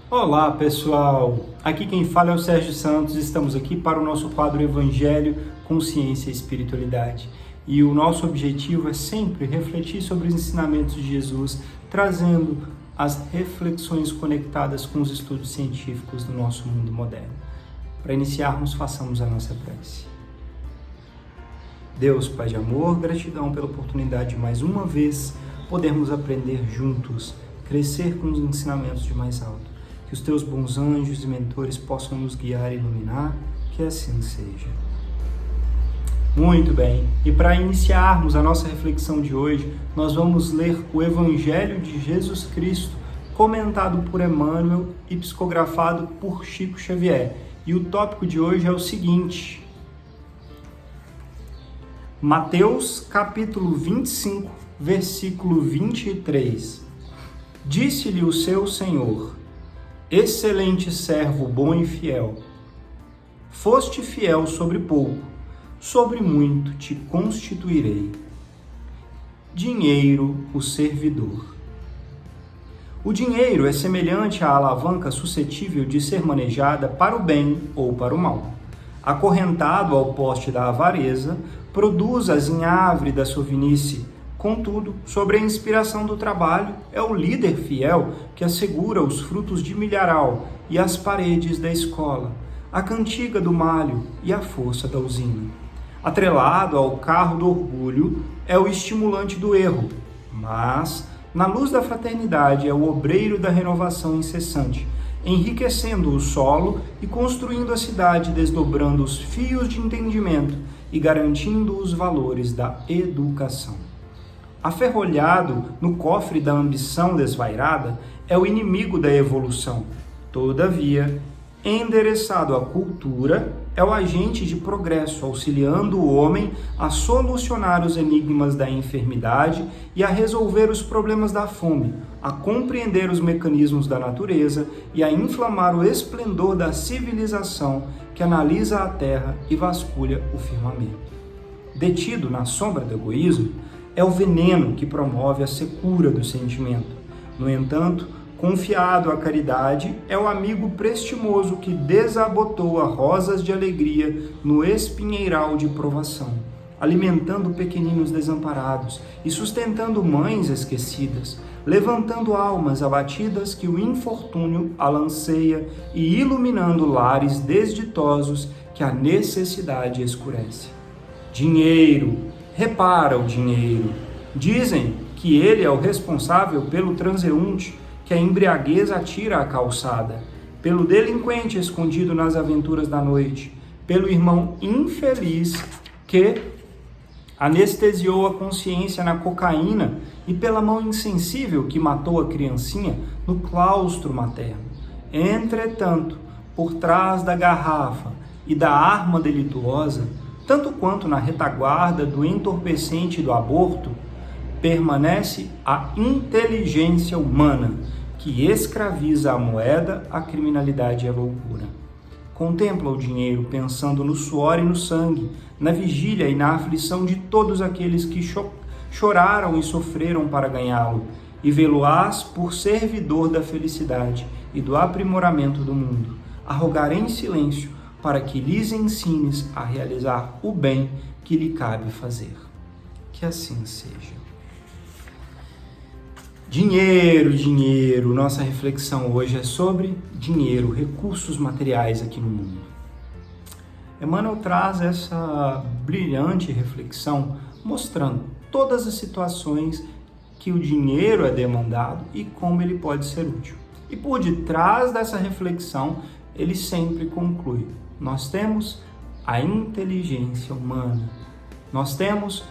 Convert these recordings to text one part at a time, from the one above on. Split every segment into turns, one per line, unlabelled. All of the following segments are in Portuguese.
Olá pessoal, aqui quem fala é o Sérgio Santos, estamos aqui para o nosso quadro Evangelho, Consciência e Espiritualidade. E o nosso objetivo é sempre refletir sobre os ensinamentos de Jesus, trazendo as reflexões conectadas com os estudos científicos do nosso mundo moderno. Para iniciarmos, façamos a nossa prece. Deus, Pai de amor, gratidão pela oportunidade de mais uma vez podermos aprender juntos, crescer com os ensinamentos de mais alto. Que os teus bons anjos e mentores possam nos guiar e iluminar, que assim seja. Muito bem, e para iniciarmos a nossa reflexão de hoje, nós vamos ler o Evangelho de Jesus Cristo, comentado por Emmanuel e psicografado por Chico Xavier. E o tópico de hoje é o seguinte: Mateus capítulo 25, versículo 23. Disse-lhe o seu Senhor: excelente servo bom e fiel, foste fiel sobre pouco, sobre muito te constituirei. Dinheiro, o servidor. O dinheiro é semelhante à alavanca suscetível de ser manejada para o bem ou para o mal. Acorrentado ao poste da avareza, produz a zinhavre da sovinice. Contudo, sobre a inspiração do trabalho, é o líder fiel que assegura os frutos de milharal e as paredes da escola, a cantiga do malho e a força da usina. Atrelado ao carro do orgulho, é o estimulante do erro, mas, na luz da fraternidade, é o obreiro da renovação incessante, enriquecendo o solo e construindo a cidade, desdobrando os fios de entendimento e garantindo os valores da educação. Aferrolhado no cofre da ambição desvairada, é o inimigo da evolução. Todavia, endereçado à cultura, é o agente de progresso, auxiliando o homem a solucionar os enigmas da enfermidade e a resolver os problemas da fome, a compreender os mecanismos da natureza e a inflamar o esplendor da civilização que analisa a terra e vasculha o firmamento. Detido na sombra do egoísmo, é o veneno que promove a secura do sentimento. No entanto, confiado à caridade, é o amigo prestimoso que desabotoa rosas de alegria no espinheiral de provação, alimentando pequeninos desamparados e sustentando mães esquecidas, levantando almas abatidas que o infortúnio alanceia e iluminando lares desditosos que a necessidade escurece. Dinheiro, repara o dinheiro. Dizem que ele é o responsável pelo transeunte que a embriaguez atira à calçada, pelo delinquente escondido nas aventuras da noite, pelo irmão infeliz que anestesiou a consciência na cocaína e pela mão insensível que matou a criancinha no claustro materno. Entretanto, por trás da garrafa e da arma delituosa, tanto quanto na retaguarda do entorpecente do aborto, permanece a inteligência humana, que escraviza a moeda, a criminalidade e a loucura. Contempla o dinheiro pensando no suor e no sangue, na vigília e na aflição de todos aqueles que choraram e sofreram para ganhá-lo, e vê-lo-ás por servidor da felicidade e do aprimoramento do mundo, a rogar em silêncio para que lhes ensines a realizar o bem que lhe cabe fazer. Que assim seja. Dinheiro, dinheiro. Nossa reflexão hoje é sobre dinheiro, recursos materiais aqui no mundo. Emmanuel traz essa brilhante reflexão mostrando todas as situações que o dinheiro é demandado e como ele pode ser útil. E por detrás dessa reflexão, ele sempre conclui: nós temos a inteligência humana, nós temos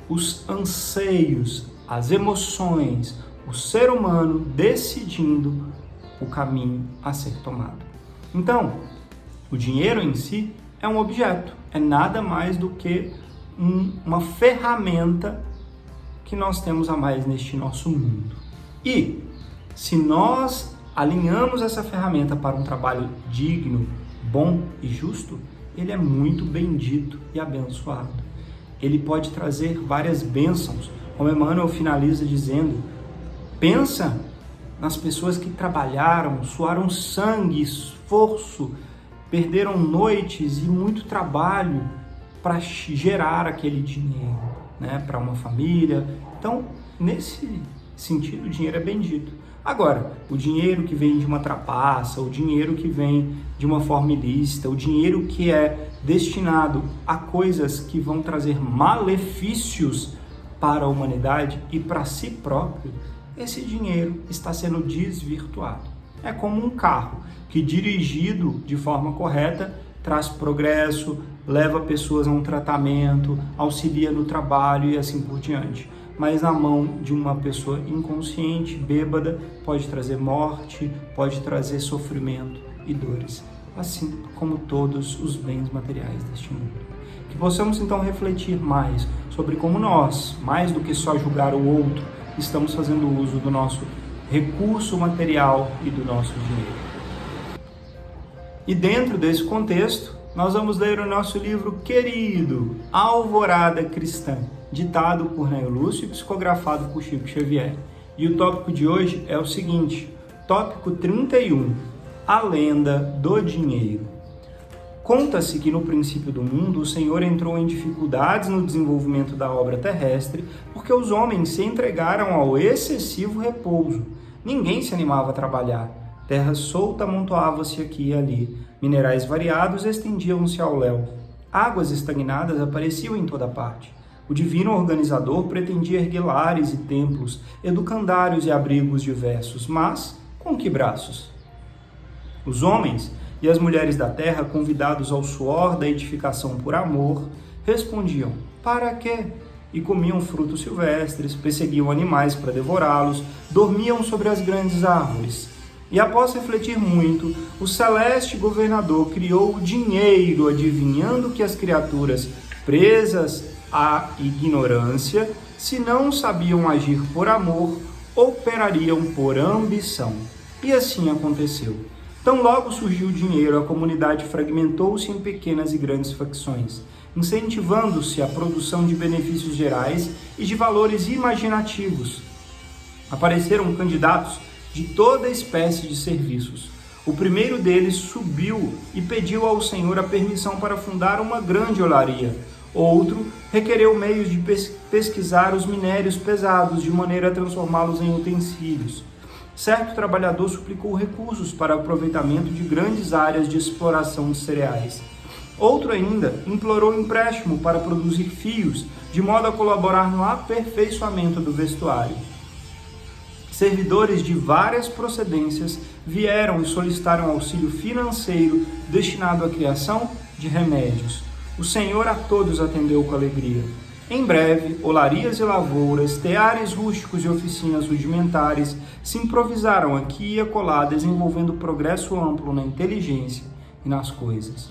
os anseios, as emoções, o ser humano decidindo o caminho a ser tomado. Então, o dinheiro em si é um objeto, é nada mais do que uma ferramenta que nós temos a mais neste nosso mundo. E se nós alinhamos essa ferramenta para um trabalho digno, bom e justo, ele é muito bendito e abençoado. Ele pode trazer várias bênçãos, como Emmanuel finaliza dizendo: pensa nas pessoas que trabalharam, suaram sangue, esforço, perderam noites e muito trabalho para gerar aquele dinheiro, né, para uma família. Então, nesse sentido, o dinheiro é bendito. Agora, o dinheiro que vem de uma trapaça, o dinheiro que vem de uma forma ilícita, o dinheiro que é destinado a coisas que vão trazer malefícios para a humanidade e para si próprio, esse dinheiro está sendo desvirtuado. É como um carro que, dirigido de forma correta, traz progresso, leva pessoas a um tratamento, auxilia no trabalho e assim por diante. Mas na mão de uma pessoa inconsciente, bêbada, pode trazer morte, pode trazer sofrimento e dores, assim como todos os bens materiais deste mundo. Que possamos então refletir mais sobre como nós, mais do que só julgar o outro, estamos fazendo uso do nosso recurso material e do nosso dinheiro. E dentro desse contexto, nós vamos ler o nosso livro querido, Alvorada Cristã, ditado por Neio Lúcio e psicografado por Chico Xavier. E o tópico de hoje é o seguinte, tópico 31, a lenda do dinheiro. Conta-se que no princípio do mundo o Senhor entrou em dificuldades no desenvolvimento da obra terrestre porque os homens se entregaram ao excessivo repouso. Ninguém se animava a trabalhar. Terra solta amontoava-se aqui e ali. Minerais variados estendiam-se ao léu. Águas estagnadas apareciam em toda parte. O divino organizador pretendia erguer lares e templos, educandários e abrigos diversos, mas com que braços? Os homens e as mulheres da terra, convidados ao suor da edificação por amor, respondiam, para quê? E comiam frutos silvestres, perseguiam animais para devorá-los, dormiam sobre as grandes árvores. E após refletir muito, o celeste governador criou o dinheiro, adivinhando que as criaturas presas à ignorância, se não sabiam agir por amor, operariam por ambição. E assim aconteceu. Tão logo surgiu o dinheiro, a comunidade fragmentou-se em pequenas e grandes facções, incentivando-se a produção de benefícios gerais e de valores imaginativos. Apareceram candidatos de toda espécie de serviços. O primeiro deles subiu e pediu ao Senhor a permissão para fundar uma grande olaria. Outro requereu meios de pesquisar os minérios pesados de maneira a transformá-los em utensílios. Certo trabalhador suplicou recursos para o aproveitamento de grandes áreas de exploração de cereais. Outro ainda implorou empréstimo para produzir fios, de modo a colaborar no aperfeiçoamento do vestuário. Servidores de várias procedências vieram e solicitaram auxílio financeiro destinado à criação de remédios. O Senhor a todos atendeu com alegria. Em breve, olarias e lavouras, teares rústicos e oficinas rudimentares se improvisaram aqui e acolá, desenvolvendo progresso amplo na inteligência e nas coisas.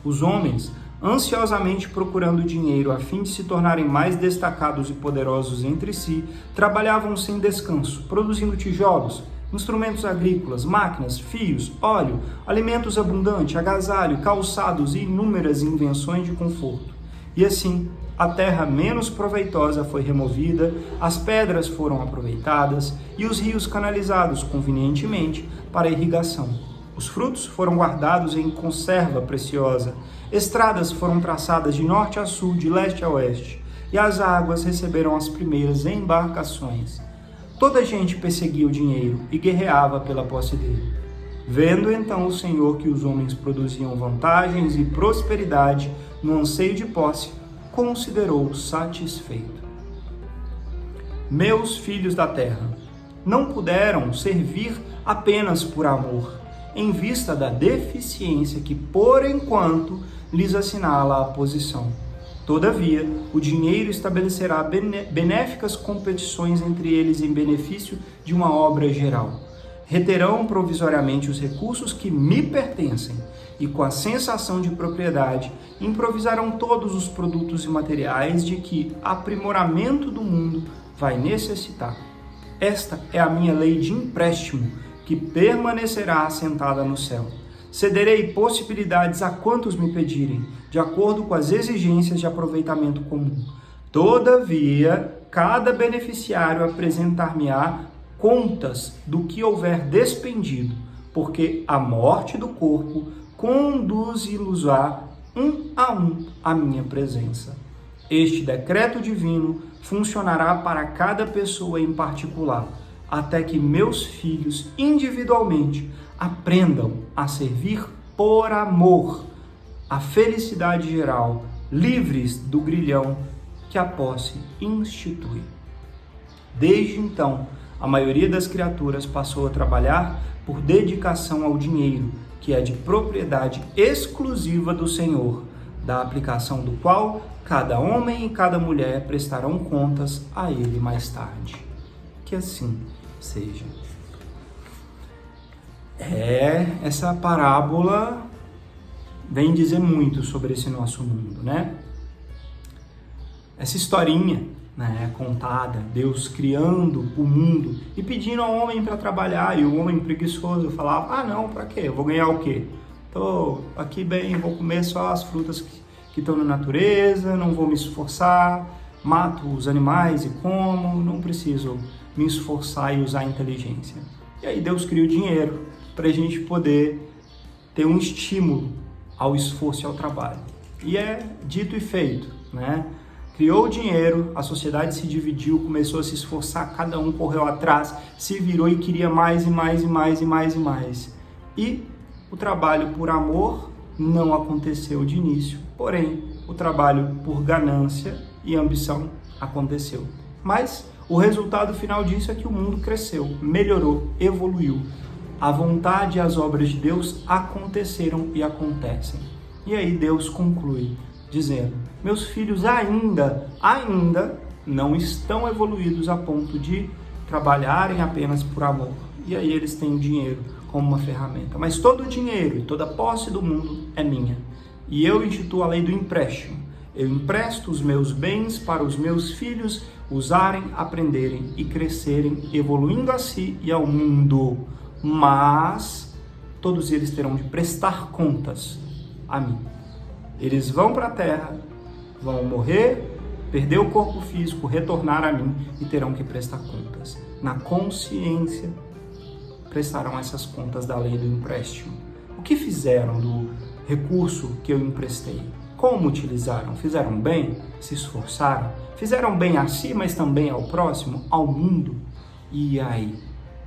Os homens, ansiosamente procurando dinheiro a fim de se tornarem mais destacados e poderosos entre si, trabalhavam sem descanso, produzindo tijolos, instrumentos agrícolas, máquinas, fios, óleo, alimentos abundantes, agasalho, calçados e inúmeras invenções de conforto. E assim, a terra menos proveitosa foi removida, as pedras foram aproveitadas e os rios canalizados convenientemente para irrigação. Os frutos foram guardados em conserva preciosa, estradas foram traçadas de norte a sul, de leste a oeste, e as águas receberam as primeiras embarcações. Toda a gente perseguia o dinheiro e guerreava pela posse dele. Vendo então o Senhor que os homens produziam vantagens e prosperidade no anseio de posse, considerou satisfeito. Meus filhos da terra, não puderam servir apenas por amor, em vista da deficiência que, por enquanto, lhes assinala a posição. Todavia, o dinheiro estabelecerá benéficas competições entre eles em benefício de uma obra geral. Reterão provisoriamente os recursos que me pertencem e, com a sensação de propriedade, improvisarão todos os produtos e materiais de que aprimoramento do mundo vai necessitar. Esta é a minha lei de empréstimo, que permanecerá assentada no céu. Cederei possibilidades a quantos me pedirem, de acordo com as exigências de aproveitamento comum. Todavia, cada beneficiário apresentar-me-á contas do que houver despendido, porque a morte do corpo conduzi-los-á um a um à minha presença. Este decreto divino funcionará para cada pessoa em particular, até que meus filhos individualmente aprendam a servir por amor, a felicidade geral, livres do grilhão que a posse institui. Desde então, a maioria das criaturas passou a trabalhar por dedicação ao dinheiro, que é de propriedade exclusiva do Senhor, da aplicação do qual cada homem e cada mulher prestarão contas a Ele mais tarde. Que assim seja. Essa parábola vem dizer muito sobre esse nosso mundo, né? Essa historinha, né, contada, Deus criando o mundo e pedindo ao homem para trabalhar, e o homem preguiçoso falava, não, para quê? Eu vou ganhar o quê? Tô aqui bem, vou comer só as frutas que estão na natureza, não vou me esforçar, mato os animais e como, não preciso me esforçar e usar a inteligência. E aí Deus cria o dinheiro para a gente poder ter um estímulo ao esforço e ao trabalho. E é dito e feito, né? Criou o dinheiro, a sociedade se dividiu, começou a se esforçar, cada um correu atrás, se virou e queria mais e mais e mais e mais e mais. E o trabalho por amor não aconteceu de início, porém o trabalho por ganância e ambição aconteceu. Mas o resultado final disso é que o mundo cresceu, melhorou, evoluiu. A vontade e as obras de Deus aconteceram e acontecem. E aí Deus conclui dizendo, meus filhos ainda não estão evoluídos a ponto de trabalharem apenas por amor. E aí eles têm o dinheiro como uma ferramenta. Mas todo o dinheiro e toda a posse do mundo é minha. E eu instituo a lei do empréstimo. Eu empresto os meus bens para os meus filhos usarem, aprenderem e crescerem, evoluindo a si e ao mundo. Mas todos eles terão de prestar contas a mim. Eles vão para a terra, vão morrer, perder o corpo físico, retornar a mim e terão que prestar contas. Na consciência, prestarão essas contas da lei do empréstimo. O que fizeram do recurso que eu emprestei? Como utilizaram? Fizeram bem? Se esforçaram? Fizeram bem a si, mas também ao próximo, ao mundo? E aí?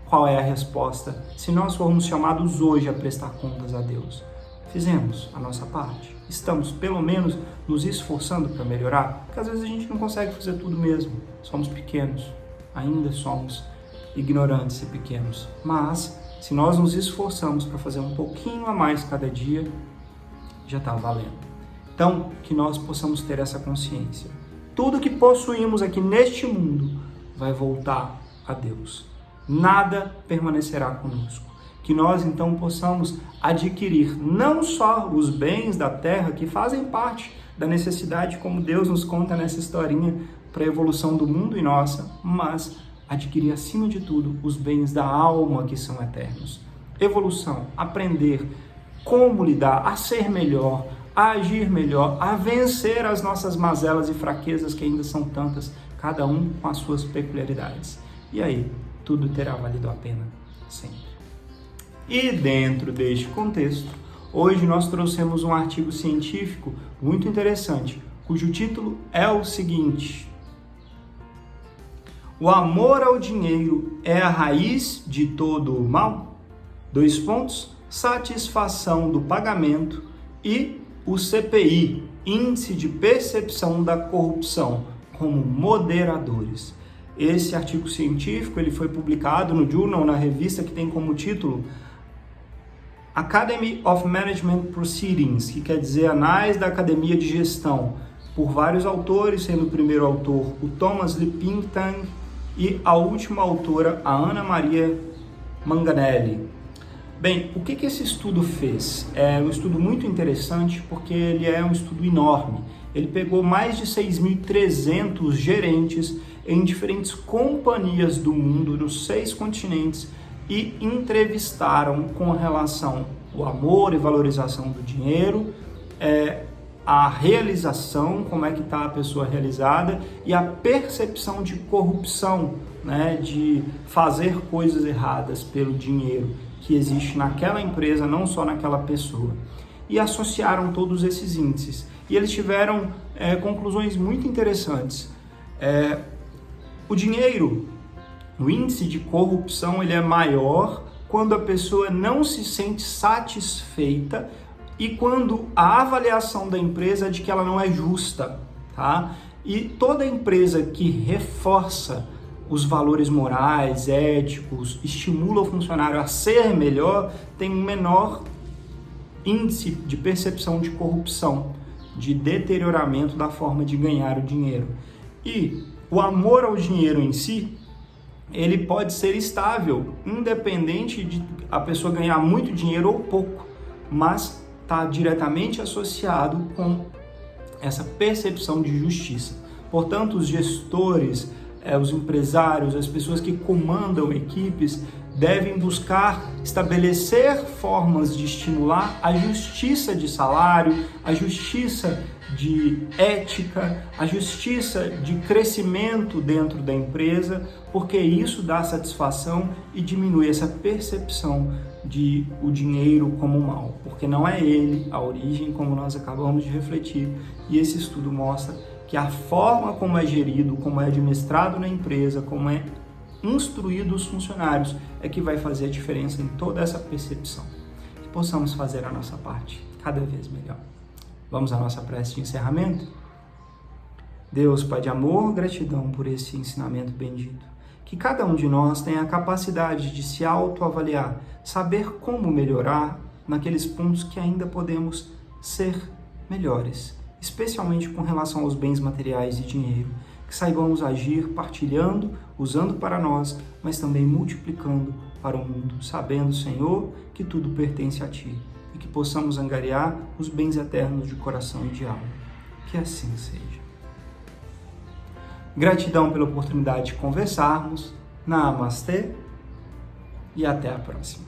Qual é a resposta? Se nós formos chamados hoje a prestar contas a Deus, fizemos a nossa parte? Estamos, pelo menos, nos esforçando para melhorar? Porque às vezes a gente não consegue fazer tudo mesmo. Somos pequenos. Ainda somos ignorantes e pequenos. Mas, se nós nos esforçamos para fazer um pouquinho a mais cada dia, já está valendo. Então, que nós possamos ter essa consciência. Tudo que possuímos aqui neste mundo vai voltar a Deus. Nada permanecerá conosco. Que nós então possamos adquirir não só os bens da terra que fazem parte da necessidade, como Deus nos conta nessa historinha, para a evolução do mundo e nossa, mas adquirir acima de tudo os bens da alma que são eternos. Evolução, aprender como lidar, a ser melhor, a agir melhor, a vencer as nossas mazelas e fraquezas que ainda são tantas, cada um com as suas peculiaridades. E aí, tudo terá valido a pena, sempre. E dentro deste contexto, hoje nós trouxemos um artigo científico muito interessante, cujo título é o seguinte: o amor ao dinheiro é a raiz de todo o mal? Satisfação do pagamento e o CPI, Índice de Percepção da Corrupção, como moderadores. Esse artigo científico ele foi publicado no Journal, na revista que tem como título Academy of Management Proceedings, que quer dizer Anais da Academia de Gestão, por vários autores, sendo o primeiro autor o Thomas Lippington e a última autora a Ana Maria Manganelli. Bem, o que esse estudo fez? É um estudo muito interessante porque ele é um estudo enorme. Ele pegou mais de 6.300 gerentes em diferentes companhias do mundo, nos 6 continentes, e entrevistaram com relação ao amor e valorização do dinheiro, a realização, como é que está a pessoa realizada, e a percepção de corrupção, né, de fazer coisas erradas pelo dinheiro que existe naquela empresa, não só naquela pessoa. E associaram todos esses índices. E eles tiveram conclusões muito interessantes. O dinheiro, o índice de corrupção, ele é maior quando a pessoa não se sente satisfeita e quando a avaliação da empresa é de que ela não é justa, tá? E toda empresa que reforça os valores morais, éticos, estimula o funcionário a ser melhor, tem um menor índice de percepção de corrupção, de deterioramento da forma de ganhar o dinheiro. E o amor ao dinheiro em si, ele pode ser estável, independente de a pessoa ganhar muito dinheiro ou pouco, mas está diretamente associado com essa percepção de justiça. Portanto, os gestores, os empresários, as pessoas que comandam equipes devem buscar estabelecer formas de estimular a justiça de salário, a justiça de ética, a justiça de crescimento dentro da empresa, porque isso dá satisfação e diminui essa percepção de o dinheiro como mal, porque não é ele a origem, como nós acabamos de refletir, e esse estudo mostra que a forma como é gerido, como é administrado na empresa, como é instruído os funcionários é que vai fazer a diferença em toda essa percepção. Que possamos fazer a nossa parte cada vez melhor. Vamos à nossa prece de encerramento? Deus, Pai de amor, gratidão por esse ensinamento bendito. Que cada um de nós tenha a capacidade de se autoavaliar, saber como melhorar naqueles pontos que ainda podemos ser melhores, especialmente com relação aos bens materiais e dinheiro. Que saibamos agir partilhando, usando para nós, mas também multiplicando para o mundo, sabendo, Senhor, que tudo pertence a Ti e que possamos angariar os bens eternos de coração e de alma. Que assim seja. Gratidão pela oportunidade de conversarmos. Namastê e até a próxima.